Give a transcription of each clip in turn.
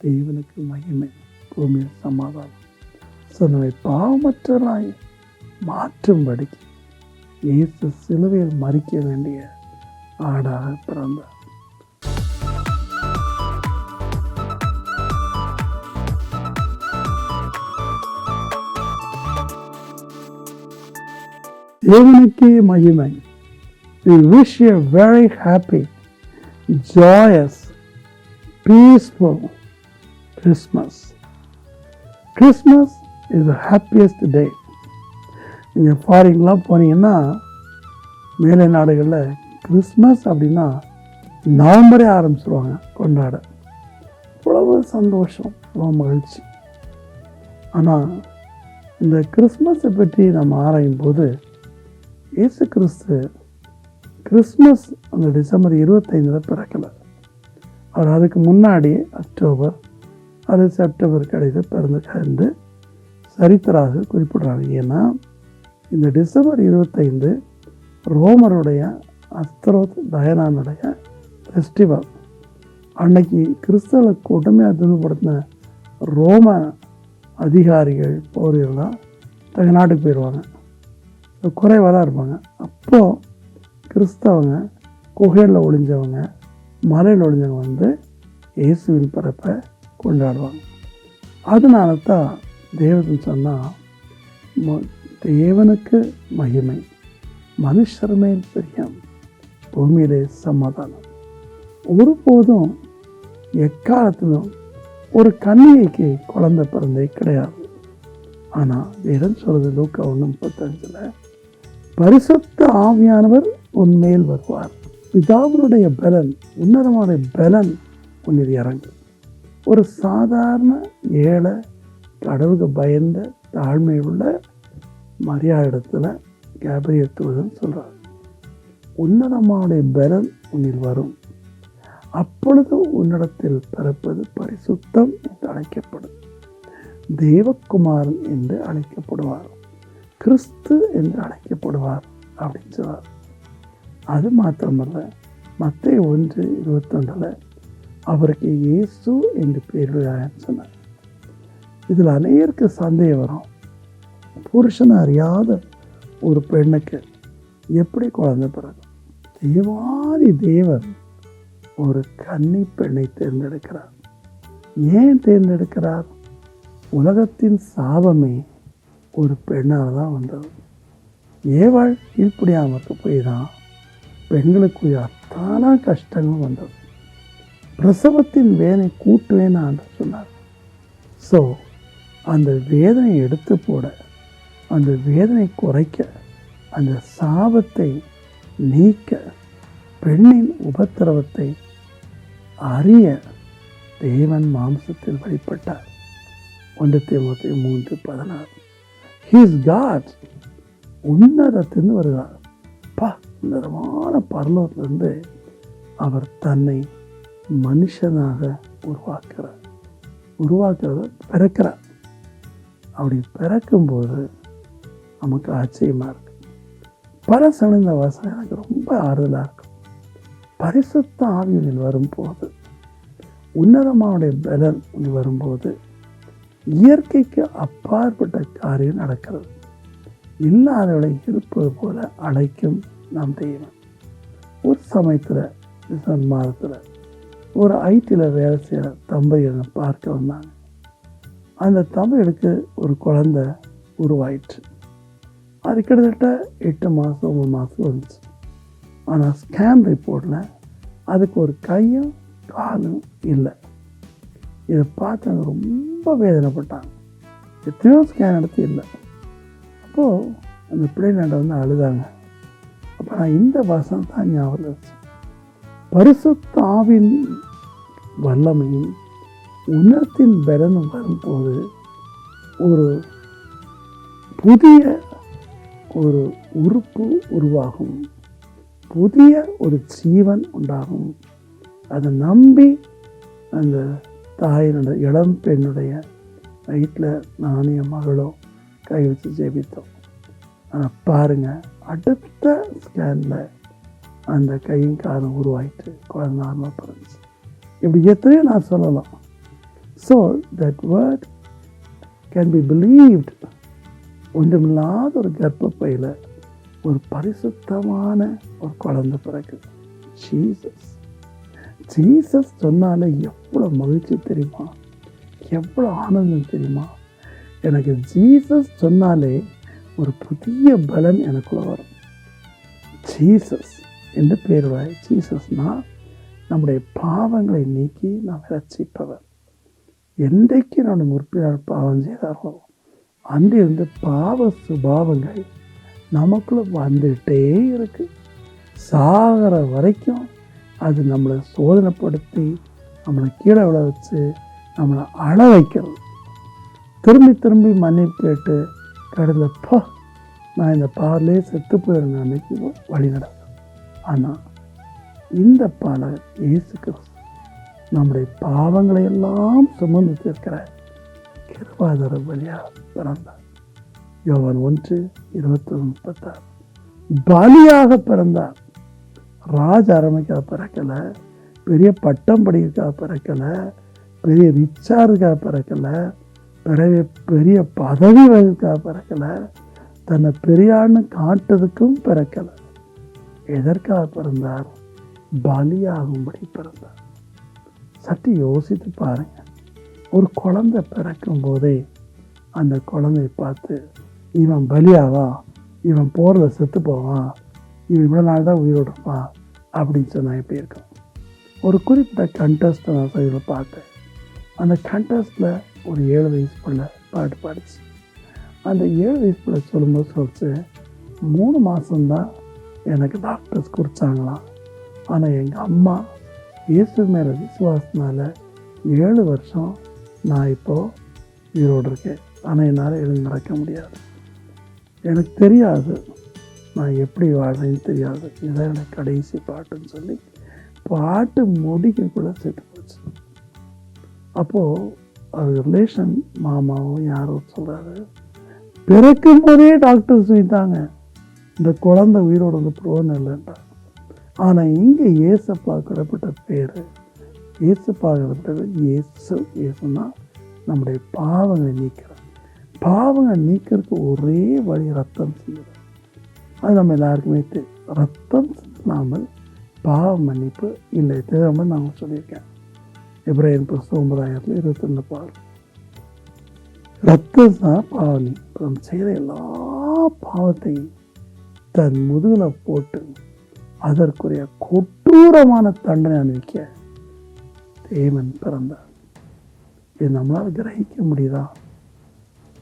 தேவனுக்கு மகிமை, பூமியில் சமாதானம். ஸோ நம்மை பாவமற்றவராய் மாற்றும்படிக்கு இயேசு சிலுவையில் மரிக்க வேண்டிய ஆடாக பிறந்தார். தேவனுக்கே மகிமை. We wish you a very happy, joyous, peaceful Christmas. Christmas is the happiest day. நீங்கள் ஃபாரின்லாம் போனீங்கன்னா மேலை நாடுகளில் கிறிஸ்மஸ் அப்படின்னா நவம்பரே ஆரம்பிச்சிருவாங்க கொண்டாட. அவ்வளவு சந்தோஷம், அவ்வளோ மகிழ்ச்சி. ஆனால் இந்த கிறிஸ்மஸை பற்றி நம்ம ஆராயும் போது இயேசு கிறிஸ்மஸ் அந்த டிசம்பர் 25 பிறக்கலை. அவர் அதுக்கு முன்னாடி அக்டோபர் அது செப்டம்பர் கடையில் பிறந்து சரித்திராக குறிப்பிடுறாங்க. ஏன்னா இந்த டிசம்பர் 25 ரோமருடைய அஸ்தரோத் டயனானுடைய ஃபெஸ்டிவல். அன்னைக்கு கிறிஸ்தவ கொடுமையாக துன்பப்படுத்தின ரோம அதிகாரிகள் பௌரியெல்லாம் தங்கள் நாட்டுக்கு போயிடுவாங்க, குறைவாக தான் இருப்பாங்க. அப்போது கிறிஸ்தவங்க குகையில் ஒளிஞ்சவங்க, மலையில் ஒளிஞ்சவங்க வந்து இயேசுவின் பிறப்பை கொண்டாடுவாங்க. அதனால தான் தேவன் சொன்னால், தேவனுக்கு மகிமை, மனுஷர் மேல் பிரியம், பூமியிலே சமாதானம். ஒருபோதும் எக்காலத்திலும் ஒரு கன்னிகைக்கு குழந்தை பிறந்தே கிடையாது. ஆனால் வேதம் சொல்றது லூக்கா 1:35, பரிசுத்த ஆவியானவர் உன்மேல் வருவார், பிதாவினுடைய பலன், உன்னதமான பலன் உன்னில் இறங்கும். ஒரு சாதாரண ஏழை, கடவுளுக்கு பயந்த தாழ்மை உள்ள மரியா இடத்துல கேப்ரியல் தூதன் சொல்றார், உன்னதமான பலன் உன்னில் வரும், அப்பொழுது உன்னிடத்தில் பிறப்பது பரிசுத்தம் என்று அழைக்கப்படும், தேவகுமாரன் என்று அழைக்கப்படுவார், கிறிஸ்து என்று அழைக்கப்படுவார் அப்படின்னு சொல்றார். அது மாத்திரமல்ல, மத்தேயு 1:21 அவருக்கு இயேசு என்று பெயரிடுவார்னு சொன்னார். இதில் அநேகருக்கு சந்தேகம் வரும், புருஷனை அறியாத ஒரு பெண்ணுக்கு எப்படி குழந்தை பிறகும்? தேவாதி தேவன் ஒரு கன்னி பெண்ணை தேர்ந்தெடுக்கிறார். ஏன் தேர்ந்தெடுக்கிறார்? உலகத்தின் சாபமே ஒரு பெண்ணால் தான் வந்தது. ஏவாள் கீழ்ப்படியாமற்கு போய் தான் பெண்களுக்குரிய அத்தான கஷ்டங்கள் வந்தது. பிரசவத்தின் வேதனை கூட்டுவேன்னு ஆண்டவர் சொன்னார். ஸோ அந்த வேதனை எடுத்து போட, அந்த வேதனை குறைக்க, அந்த சாபத்தை நீக்க, பெண்ணின் உபத்திரவத்தை அறிய தேவன் மாம்சத்தில் வெளிப்பட்டார். 1 தீமோத்தேயு 3:16. He is God. உன்னதத்திலிருந்து வருகிறார். உன்னதமான பரலோகத்திலிருந்து அவர் தன்னை மனுஷனாக உருவாக்குறத பிறக்கிறார். அப்படி பிறக்கும்போது நமக்கு ஆச்சரியமாக இருக்கு. பல சமயம் இந்த வசனம் எனக்கு ரொம்ப ஆறுதலாக இருக்கும். பரிசுத்த ஆவியில் வரும்போது, உன்னதமானுடைய பலன் வரும்போது, இயற்கைக்கு அப்பாற்பட்ட காரியம் நடக்கிறது. இல்லாதவளை இருப்பது போல அழைக்கும் நாம் தெய்வம். ஒரு சமயத்தில் டிசம்பர் மாதத்தில் ஒரு ஐடியில் வேலை செய்கிற தம்பதிகளை பார்க்க வந்தாங்க. அந்த தம்பதிகளுக்கு ஒரு குழந்தை உருவாயிற்று. அது கிட்டத்தட்ட 8 மாதம் 9 மாதம் வந்துச்சு. ஆனால் ஸ்கேன் ரிப்போர்ட்டில் அதுக்கு ஒரு கையும் காலும் இல்லை. இதை பார்த்து அவங்க ரொம்ப வேதனைப்பட்டாங்க. எத்தனையோ ஸ்கேன் எடுத்து இல்லை. அப்போது அந்த பிள்ளைகிட்ட வந்து அழுதாங்க. அப்போ நான் இந்த வசனம் தான் ஞாபகம் வச்சேன். பரிசுத்த ஆவின் வல்லமையும் உன்னத்தின் பலனும் வரும்போது ஒரு புதிய ஒரு உறுப்பு உருவாகும், புதிய ஒரு ஜீவன் உண்டாகும். அதை நம்பி அந்த தாயினுடைய இளம் பெண்ணுடைய வயிற்றில் நானும் என் மகளோ கை வச்சு ஜெபித்தோம். ஆனால் பாருங்கள், அடுத்த ஸ்கேனில் அந்த கையும் காலம் உருவாயிட்டு குழந்தை நார்மலாக பிறந்துச்சு. இப்படி எத்தனையோ நான் சொல்லலாம். So that word can be believed. ஒன்றுமில்லாத ஒரு கர்ப்பப்பையில் ஒரு பரிசுத்தமான ஒரு குழந்தை பிறக்குது. ஜீசஸ் ஜீசஸ் சொன்னாலே எவ்வளோ மகிழ்ச்சி தெரியுமா, எவ்வளோ ஆனந்தம் தெரியுமா. எனக்கு ஜீசஸ் சொன்னாலே ஒரு புதிய பலன் எனக்குள்ள வரும். ஜீசஸ் என்று பேருடைய ஜீசஸ்னா நம்முடைய பாவங்களை நீக்கி நாம் ரட்சிப்பவர். என்றைக்கு நம்முடைய முற்பினர் பாவம் செய்தாரோ அன்றிருந்து பாவ சுபாவங்கள் நமக்குள்ள வந்துகிட்டே இருக்கு. சாகிற வரைக்கும் அது நம்மளை சோதனைப்படுத்தி நம்மளை கீழே விழ வச்சு நம்மளை அழ வைக்கிறது. திரும்பி திரும்பி மன்னிப்பு கேட்டு கடந்தப்போ நான் இந்த பாவத்திலே செத்து போயிடுற நிலைமைக்கு வழி நடக்கும். ஆனால் இந்த பாலகர் இயேசு கிறிஸ்து நம்முடைய பாவங்களை எல்லாம் சுமந்து தீர்க்கிற கிருபாதார பலியாக பிறந்தார். யோவான் 1:21-36 பலியாக பிறந்தார். ராஜ அரமைக்காக பிறக்கலை, பெரிய பட்டம் படிக்காக பிறக்கலை, பெரிய ரிச்சாருக்காக பிறக்கலை, பெரிய பதவி வகைக்காக பிறக்கலை, தன்னை பெரியான்னு காட்டுறதுக்கும் பிறக்கலை. எதற்காக பிறந்தார்? பலியாகும்படி பிறந்தார். சற்று யோசித்து பாருங்க. ஒரு குழந்தை பிறக்கும் போதே அந்த குழந்தையை பார்த்து இவன் பலியாவா, இவன் போகிறத செத்து போவான், இவன் இவ்வளோ நாள் தான் உயிரோடு இருப்பான் அப்படின்னு சொன்னால் எப்படி இருக்கும்? ஒரு குறிப்பிட்ட கண்டஸ்ட்டை நான் சைடில் பார்த்தேன். அந்த கண்டஸ்ட்டில் ஒரு 7 வயசு பிள்ளை பாட்டு பாடிச்சு. அந்த 7 வயசு பிள்ளை சொல்லும்போது சொல்லிச்சு, 3 மாதம்தான் எனக்கு டாக்டர்ஸ் குறித்தாங்களாம். ஆனால் எங்கள் அம்மா இயேசு மேலே விசுவாசனால 7 வருஷம் நான் இப்போது உயிரோடு இருக்கேன். ஆனால் என்னால் எழுந்து நடக்க முடியாது. எனக்கு தெரியாது நான் எப்படி வாழ்றேன்னு தெரியாது. இதுதான் எனக்கு கடைசி பாட்டுன்னு சொல்லி பாட்டு முடிக்கக்குள்ளே செத்து போச்சு. அப்போது அது ரிலேஷன் மாமாவும் யாரோ சொல்கிறாரு, பிறக்கும் போதே டாக்டர் சொல்லிட்டாங்க இந்த குழந்தை உயிரோடு வந்து புரோன்னு இல்லைன்றார். ஆனால் இங்கே ஏசப்பா குறிப்பிட்ட பேர், ஏசப்பா குறிப்பிட்டது இயேசு. இயேசுன்னா நம்முடைய பாவங்களை நீக்கிறார். பாவங்களை நீக்கிறதுக்கு ஒரே வழி ரத்தம் சிந்துறது. அது நம்ம எல்லாருக்குமே தெரியும். ரத்தம் சிந்தாமல் பாவ மன்னிப்பு இல்லை. தெரியாமல் நாங்கள் சொல்லியிருக்கேன். எபிரேயர் 9:22 பாரு. ரத்தம் தான் பாவனி. நம்ம செய்கிற எல்லா பாவத்தையும் தன் முதுகில் போட்டு அதற்குரிய கொடூரமான தண்டனை அனுபவிக்க தேவன் பிறந்தார். இது நம்மளால் கிரகிக்க முடியுதா?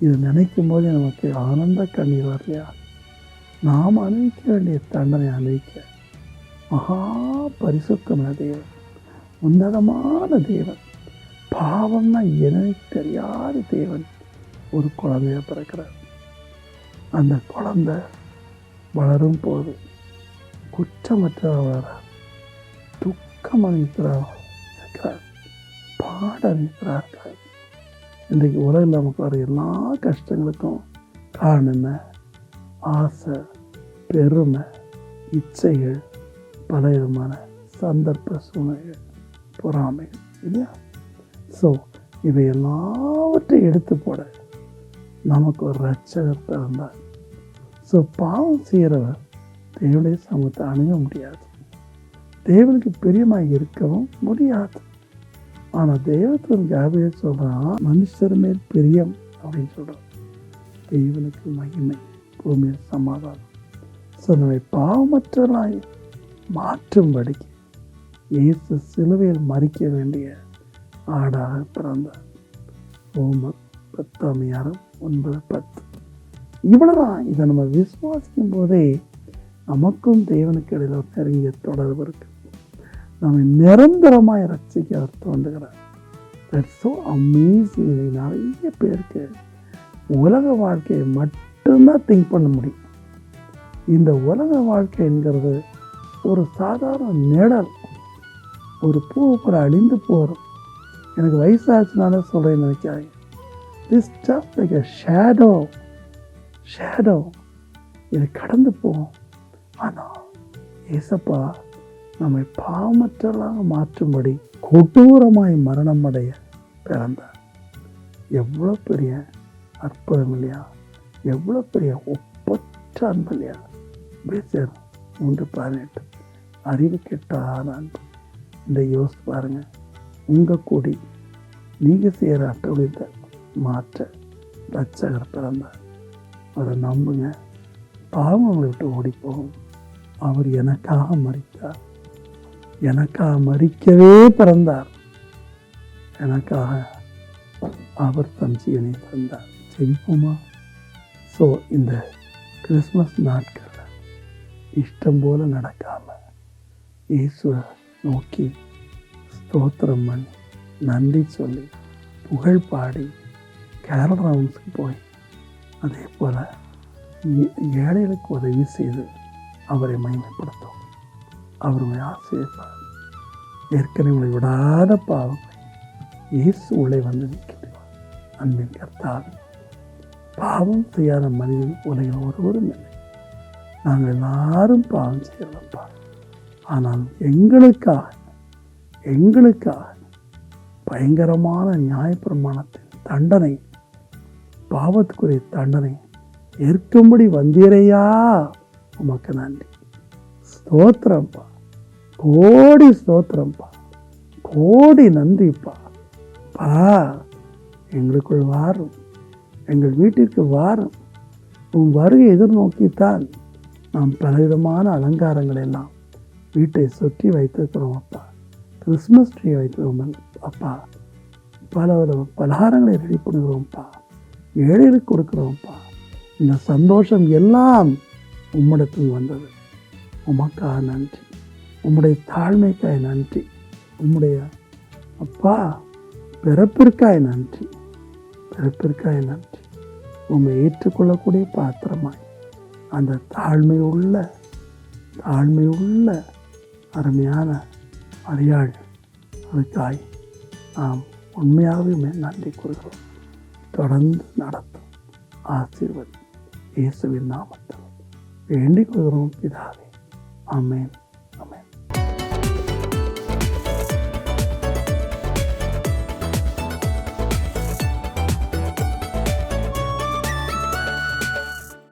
இது நினைக்கும் போது நமக்கு ஆனந்த கண்ணீர் வரலையா? நாம் அனுபவிக்க வேண்டிய தண்டனை அனுபவிக்க மகா பரிசுத்தமான தேவன், உன்னதமான தேவன், பாவம்னா எனக்கு தெரியாத தேவன் ஒரு குழந்தைய பிறக்கிறார். அந்த குழந்தை வளரும் போது குற்றமற்றவர் வளரார், துக்கம் அளிக்கிறார், பாட அளிக்கிறார்கள். இன்றைக்கு உலகில் நமக்கு வர எல்லா கஷ்டங்களுக்கும் காரணம் என்ன? ஆசை, பெருமை, இச்சைகள், பல விதமான சந்தர்ப்ப சூழ்நிலைகள், பொறாமைகள் இல்லையா? ஸோ இவை எல்லாவற்றையும் எடுத்து போட நமக்கு ஒரு ரட்சகர் பிறந்தார். ஸோ பாவம் செய்கிறவர் தேவனுடைய சமூகத்தை அணுக முடியாது, தேவனுக்கு பிரியமாக இருக்கவும் முடியாது. ஆனால் தேவத்தின் காபியல் சொல்கிறான், மனுஷர் மேல் பிரியம் அப்படின்னு சொல்கிறான். தேவனுக்கு மகிமை, பூமியில் சமாதானம். ஸோ நம்மை பாவமற்றவர்களாய் மாற்றும்படிக்கு இயேசு சிலுவையில் மறிக்க வேண்டிய ஆடாக பிறந்தார். ரோமர் 10:9-10. இவ்வளோதான். இதை நம்ம விசுவாசிக்கும் போதே நமக்கும் தேவனுக்கு இடையில் ஒரு நெருங்கிய தொடர்பு இருக்கு. நம்மை நிரந்தரமாய் ரட்சிக்க அவர் தோன்றுகிறார். That's so amazing. நிறைய பேருக்கு உலக வாழ்க்கையை மட்டும்தான் திங்க் பண்ண முடியும். இந்த உலக வாழ்க்கை என்கிறது ஒரு சாதாரண நிழல், ஒரு பூ கூட அழிந்து போகிறோம். எனக்கு வயசாச்சுனால சொல்கிறேன்னு நினைக்காது. This just like a shadow. இது கடந்து போகும். ஆனால் ஏசப்பா நம்மை பாவமற்றவர்களாக மாற்றும்படி கொடூரமாய் மரணம் அடைய பிறந்தார். எவ்வளோ பெரிய அற்புதம் இல்லையா? எவ்வளோ பெரிய ஒப்பற்ற அன்பு இல்லையா? பேசர் 3:18 அறிவு கெட்டாத அன்பு. இந்த யோசித்து பாருங்க, உங்கள் கூடி நீங்கள் செய்கிற அட்டவணைத்தை மாற்ற ரட்சகர் பிறந்தார். அவரை நம்புங்க, பாவம் அவங்களை விட்டு ஓடி போகும். அவர் எனக்காக மரித்தார், எனக்காக மரிக்கவே பிறந்தார், எனக்காக அவர் தம் ஜீவனை தந்தார். செவிப்போமா? ஸோ இந்த கிறிஸ்மஸ் நாட்களில் இஷ்டம் போல நடக்காம இயேசுவை நோக்கி ஸ்தோத்திரம் பண்ணி நன்றி சொல்லி புகழ் பாடி கேரல் ரவுண்ட்ஸுக்கு போய் அதே போல் ஏழைகளுக்கு உதவி செய்து அவரை மகிமைப்படுத்தும். அவர் உங்களை ஆசீர்வதிப்பார். ஏற்கனவே உங்களை விடாத பாவங்களை இயேசு உள்ளே வந்து நிற்கிறார். அன்பின் கர்த்தாவே, பாவம் செய்யாத மனிதன் உலகில் ஒருவரும் இல்லை. நாங்கள் எல்லாரும் பாவம் செய்யலப்பா. ஆனால் எங்களுக்காக பயங்கரமான நியாயப்பிரமாணத்தின் தண்டனை, பாவத்துக்குரிய தண்டனை ஏற்கும்படி வந்தீரையா, உமக்கு நன்றி. ஸ்தோத்திரம்ப்பா, கோடி ஸ்தோத்திரம்ப்பா, கோடி நன்றிப்பா. எங்களுக்குள் வாரும், எங்கள் வீட்டிற்கு வாரும். உன் வருகை எதிர்நோக்கித்தான் நாம் பலவிதமான அலங்காரங்கள் எல்லாம் வீட்டை சுற்றி வைத்திருக்கிறோம் அப்பா. கிறிஸ்மஸ் ட்ரீ வைத்திருக்கிறோம் அப்பா. பல பலகாரங்களை ரெடி பண்ணுகிறோம்ப்பா, ஏழைகளுக்கு கொடுக்குறோம்ப்பா. இந்த சந்தோஷம் எல்லாம் உம்மிடத்தில் வந்தது. உமக்காக நன்றி, உம்முடைய தாழ்மைக்காய் நன்றி, உம்முடைய அப்பா பிறப்பிற்காய் நன்றி, பிறப்பிற்காய் நன்றி. உம்மை ஏற்றுக்கொள்ளக்கூடிய பாத்திரமாய் அந்த தாழ்மையுள்ள அருமையான மரியாள் அதுக்காய் நாம் உண்மையாகவே நன்றி கூறுகிறோம். தொடர்ந்து நடத்தும் ஆசீர்வதி இயேசுவின் நாமத்தில் வேண்டிக் கொள்கிறோம் பிதாவே. ஆமென்.